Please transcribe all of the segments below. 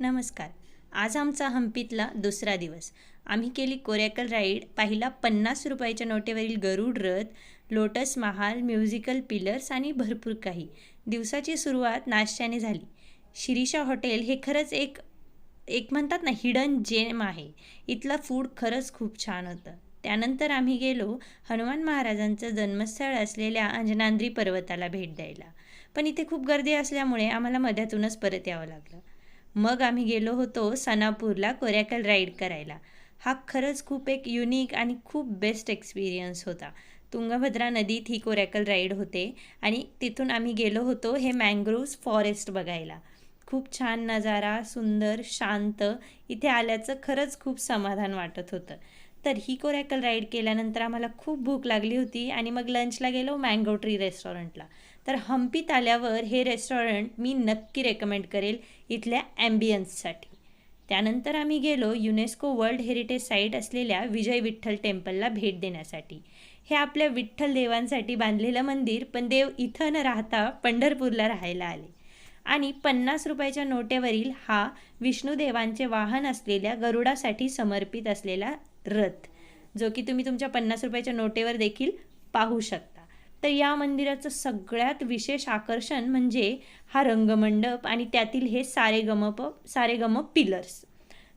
नमस्कार. आज आमचा हम्पीतला दुसरा दिवस. आम्ही केली कोरॅकल राईड. पाहिला 50 रुपयाच्या नोटेवरील गरुड रथ, लोटस महाल, म्युझिकल पिलर्स आणि भरपूर काही. दिवसाची सुरुवात नाश्त्याने झाली. शिरीषा हॉटेल हे खरंच एक एक म्हणतात ना हिडन जेम आहे. इथलं फूड खरंच खूप छान होतं. त्यानंतर आम्ही गेलो हनुमान महाराजांचं जन्मस्थळ असलेल्या अंजनाद्री पर्वताला भेट द्यायला. पण इथे खूप गर्दी असल्यामुळे आम्हाला मध्यातूनच परत यावं लागलं. मग आम्ही गेलो होतो सनापूरला कोरॅकल राईड करायला. हा खरंच खूप एक युनिक आणि खूप बेस्ट एक्सपिरियन्स होता. तुंगभद्रा नदीत ही कोरॅकल राईड होते आणि तिथून आम्ही गेलो होतो हे मँग्रोव्ज फॉरेस्ट बघायला. खूप छान नजारा, सुंदर, शांत. इथे आल्याचं खरंच खूप समाधान वाटत होतं. तर ही कोरॅकल राईड केल्यानंतर आम्हाला खूप भूक लागली होती आणि मग लंचला गेलो मँगो ट्री रेस्टॉरंटला. तर हम्पीत आल्यावर हे रेस्टॉरंट मी नक्की रेकमेंड करेल इथल्या ॲम्बियन्ससाठी. त्यानंतर आम्ही गेलो युनेस्को वर्ल्ड हेरिटेज साईट असलेल्या विजय विठ्ठल टेम्पलला भेट देण्यासाठी. हे आपल्या विठ्ठल देवांसाठी बांधलेलं मंदिर, पण देव इथं न राहता पंढरपूरला राहायला आले. आणि 50 रुपयाच्या नोटेवरील हा विष्णुदेवांचे वाहन असलेल्या गरुडासाठी समर्पित असलेला रथ, जो की तुम्ही तुमच्या 50 रुपयाच्या नोटेवर देखील पाहू शकता. तर या मंदिराचं सगळ्यात विशेष आकर्षण म्हणजे हा रंगमंडप आणि त्यातील हे सारेगम पिलर्स.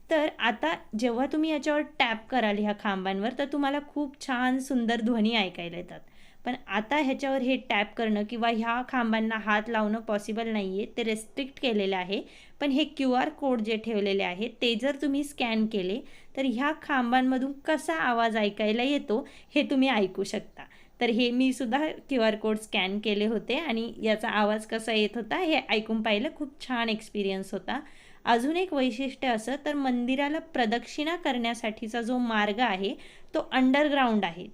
तर आता जेव्हा तुम्ही याच्यावर टॅप कराल ह्या खांबांवर, तर तुम्हाला खूप छान सुंदर ध्वनी ऐकायला येतात. पण आता ह्याच्यावर हे टॅप करणं किंवा ह्या खांबांना हात लावणं पॉसिबल नाही आहे, ते रेस्ट्रिक्ट केलेलं आहे. पण हे QR कोड जे ठेवलेले आहे ते जर तुम्ही स्कॅन केले तर ह्या खांबांमधून कसा आवाज ऐकायला येतो हे तुम्ही ऐकू शकता. तर हे मी सुद्धा QR कोड स्कॅन केले होते आणि याचा आवाज कसा येत होता हे ऐकून पाहिलं. खूप छान एक्सपिरियन्स होता. अजून एक वैशिष्ट्य असं तर मंदिराला प्रदक्षिणा करण्यासाठीचा जो मार्ग आहे तो अंडरग्राऊंड आहे.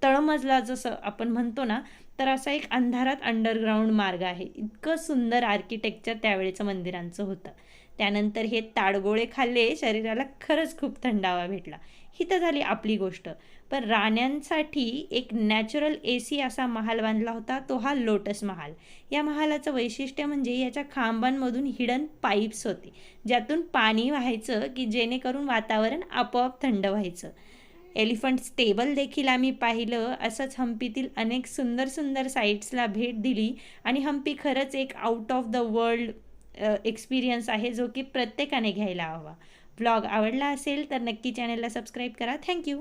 तळमजला जसं आपण म्हणतो ना, तर असा एक अंधारात अंडरग्राऊंड मार्ग आहे. इतकं सुंदर आर्किटेक्चर त्यावेळेचं मंदिरांचं होतं. त्यानंतर हे ताडगोळे खाल्ले, शरीराला खरंच खूप थंडावा भेटला. ही तर झाली आपली गोष्ट. पण राण्यांसाठी एक नॅचरल AC असा महाल बांधला होता, तो हा लोटस महाल. या महालाचं वैशिष्ट्य म्हणजे याच्या खांबांमधून हिडन पाईप्स होते, ज्यातून पाणी व्हायचं की जेणेकरून वातावरण आपोआप थंड व्हायचं. एलिफंट स्टेबल देखील आम्ही पाहिलं. असंच हम्पीतील अनेक सुंदर सुंदर साईट्सला भेट दिली आणि हम्पी खरंच एक out of the world experience आहे, जो की प्रत्येकाने घ्यायला हवा. व्लॉग आवडला असेल तर नक्की चॅनलला सबस्क्राईब करा. थँक्यू.